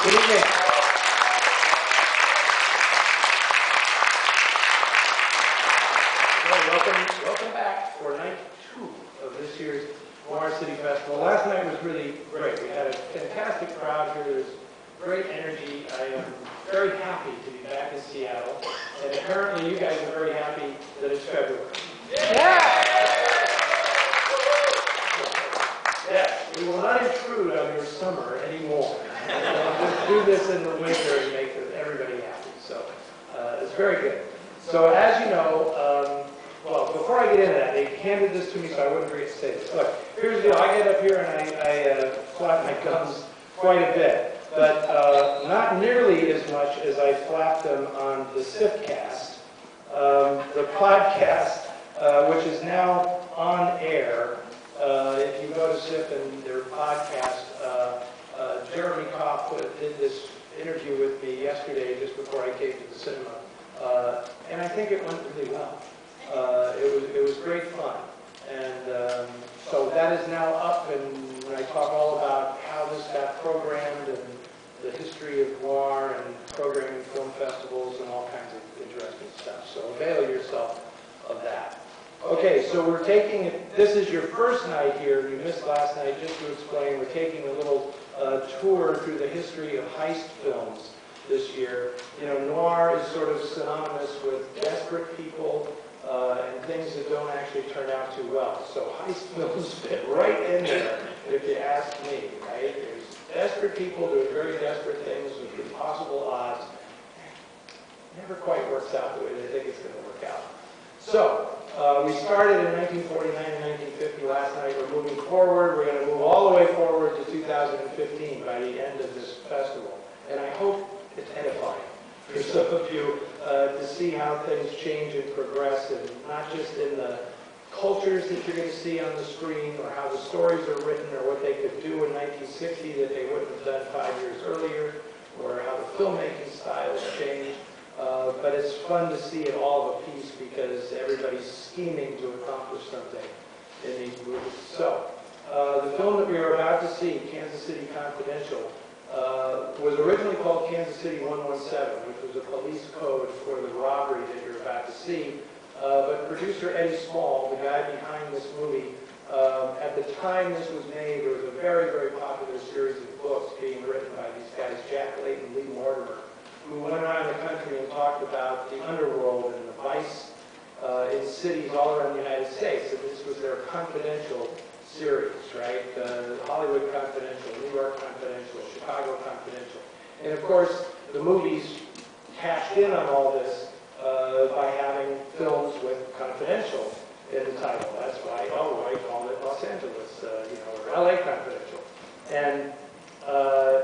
Good evening. Welcome back for night 2 of this year's Noir City Festival. Last night was really great. We had a fantastic crowd here. There's great energy. I am very happy to be back in Seattle. And apparently you guys are very happy that it's February. Yeah! Yes, we will not intrude on your summer anymore. We'll just do this in the winter and make everybody happy. So it's very good. So as you know, well, before I get into that, they handed this to me so I wouldn't forget to say this. Look, here's the deal. I get up here and I flap my gums quite a bit, but not nearly as much as I flapped them on the SIFF cast, the podcast, which is now on air. If you go to SIFF and their podcast, Jeremy Koff did this interview with me yesterday just before I came to the cinema, and I think it went really well. It was great fun, and so that is now up, and when I talk all about how this got programmed and the history of Noir and programming film festivals and all kinds of interesting stuff. So avail yourself of that. Okay, so we're taking it, this is your first night here, you missed last night, just to explain, we're taking a little tour through the history of heist films this year. You know, noir is sort of synonymous with desperate people and things that don't actually turn out too well. So heist films fit right in there, if you ask me, right? There's desperate people doing very desperate things with impossible odds. It never quite works out the way they think it's going to work out. So, we started in 1949 and 1950 last night. We're moving forward. We're going to move all the way forward to 2015 by the end of this festival. And I hope it's edifying for some of you to see how things change and progress, and not just in the cultures that you're going to see on the screen, or how the stories are written, or what they could do in 1960 that they wouldn't have done 5 years earlier, or how the filmmaking styles change. But it's fun to see it all of a piece because everybody's scheming to accomplish something in these movies. So, the film that we are about to see, Kansas City Confidential, was originally called Kansas City 117, which was a police code for the robbery that you're about to see. But producer Eddie Small, the guy behind this movie, at the time this was made, there was a very, very popular series of books being written by these guys, Jack Layton and Lee Mortimer, who went around the country and talked about the underworld and the vice in cities all around the United States. And this was their confidential series, right? Hollywood Confidential, New York Confidential, Chicago Confidential. And of course, the movies cashed in on all this by having films with confidential in the title. That's why, I called it Los Angeles, or LA Confidential. And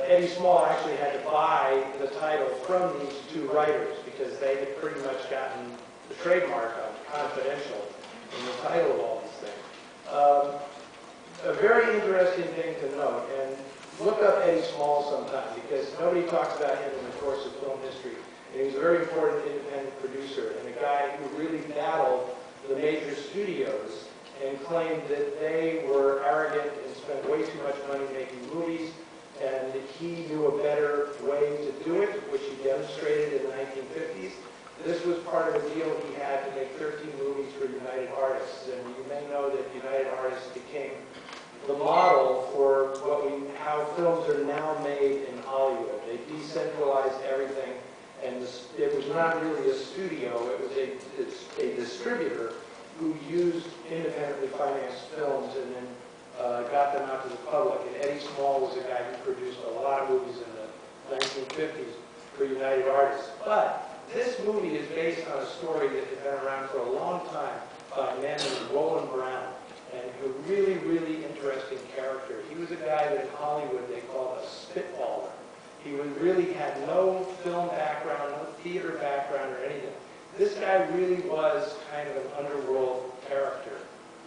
Eddie Small actually had to buy the title from these two writers because they had pretty much gotten the trademark of confidential in the title of all these things. A very interesting thing to note, and look up Eddie Small sometime because nobody talks about him in the course of film history. And he was a very important independent producer and a guy who really battled the major studios and claimed that they were arrogant and spent way too much money making movies, and he knew a better way to do it, which he demonstrated in the 1950s. This was part of a deal he had to make 13 movies for United Artists, and you may know that United Artists became the model for how films are now made in Hollywood. They decentralized everything, and it was not really a studio, it was a distributor who used independently financed films and then got them out to the public. And Eddie Small was a guy who produced a lot of movies in the 1950s for United Artists. But this movie is based on a story that had been around for a long time by a man named Roland Brown, and a really, really interesting character. He was a guy that in Hollywood they called a spitballer. He really had no film background, no theater background or anything. This guy really was kind of an underworld character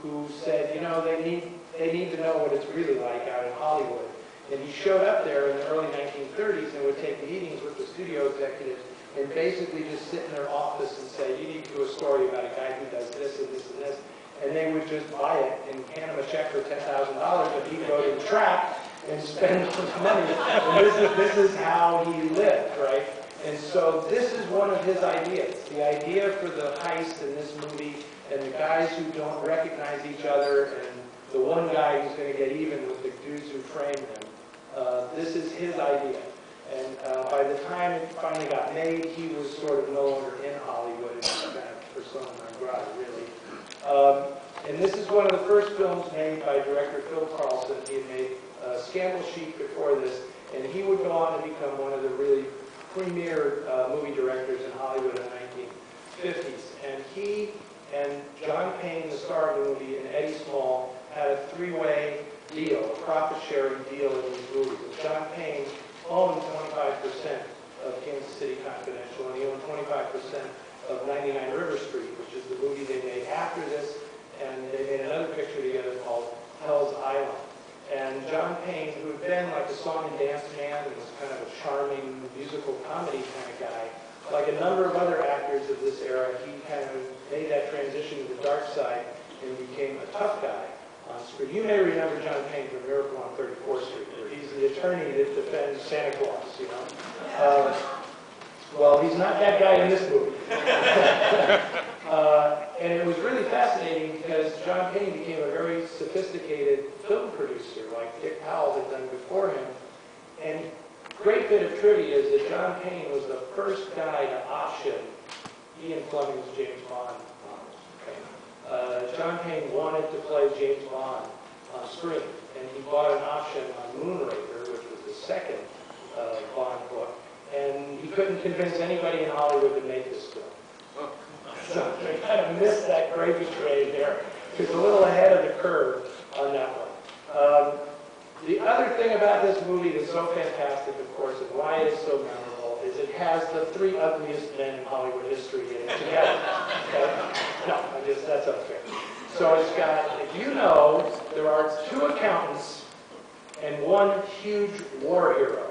who said, they need to know what it's really like out in Hollywood. And he showed up there in the early 1930s and would take meetings with the studio executives and basically just sit in their office and say, you need to do a story about a guy who does this and this and this. And they would just buy it and hand him a check for $10,000 and he'd go to the track and spend all his money. And this is how he lived, right? And so this is one of his ideas. The idea for the heist in this movie, and the guys who don't recognize each other, and the one guy who's going to get even with the dudes who framed him. This is his idea. And by the time it finally got made, he was sort of no longer in Hollywood. It was kind of persona non grata, really. And this is one of the first films made by director Phil Carlson. He had made Scandal Chic before this, and he would go on to become one of the really premier movie directors in Hollywood in the 1950s. And he and John Payne, the star of the movie, and Eddie Small had a three-way deal, a profit-sharing deal in these movies. John Payne owned 25% of Kansas City Confidential, and he owned 25% of 99 River Street, which is the movie they made after this, and they made another picture together called Hell's Island. And John Payne, who had been like a song and dance man and was kind of a charming musical comedy kind of guy, like a number of other actors of this era, he kind of made that transition to the dark side and became a tough guy on screen. You may remember John Payne from Miracle on 34th Street, where he's the attorney that defends Santa Claus, you know. Well, he's not that guy in this movie. And it was really fascinating because John Payne became a very sophisticated film producer, like Dick Powell had done before him. And great bit of trivia is that John Payne was the first guy to option Ian Fleming's James Bond novels. Okay. John Payne wanted to play James Bond on screen, and he bought an option on Moonraker, which was the second Bond book, and he couldn't convince anybody in Hollywood to make this film. So they kind of missed that gravy train there. He was a little ahead of the curve on that one. The other thing about this movie that's so fantastic, of course, and why it is so memorable, is it has the three ugliest men in Hollywood history in it together. Okay? No, that's unfair. So it's got, if you know, there are two accountants and one huge war hero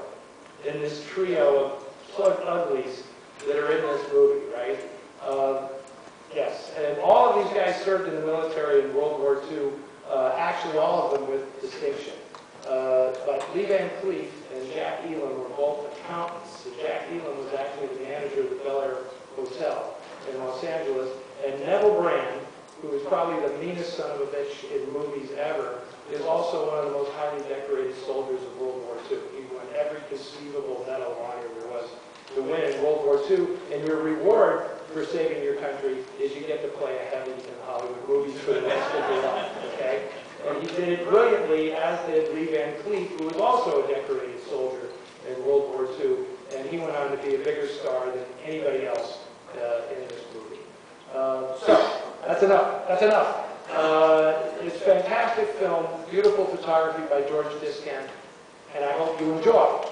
in this trio of plug uglies that are in this movie, right? Yes, and all of these guys served in the military in World War II, actually all of them with distinction. But Lee Van Cleef and Jack Elam were both accountants. So Jack Elam was actually the manager of the Bel Air Hotel in Los Angeles, and Neville Brand, who is probably the meanest son of a bitch in movies ever, is also one of the most highly decorated soldiers of World War II. He won every conceivable medal honor there was to win in World War II, and your reward for saving your country is you get to play a heavy in Hollywood movies for the rest of your life, okay? And he did it brilliantly, as did Lee Van Cleef, who was also a decorated soldier in World War II, and he went on to be a bigger star than anybody else in this movie. So, that's enough. That's enough. It's a fantastic film, beautiful photography by George Discan, and I hope you enjoy it.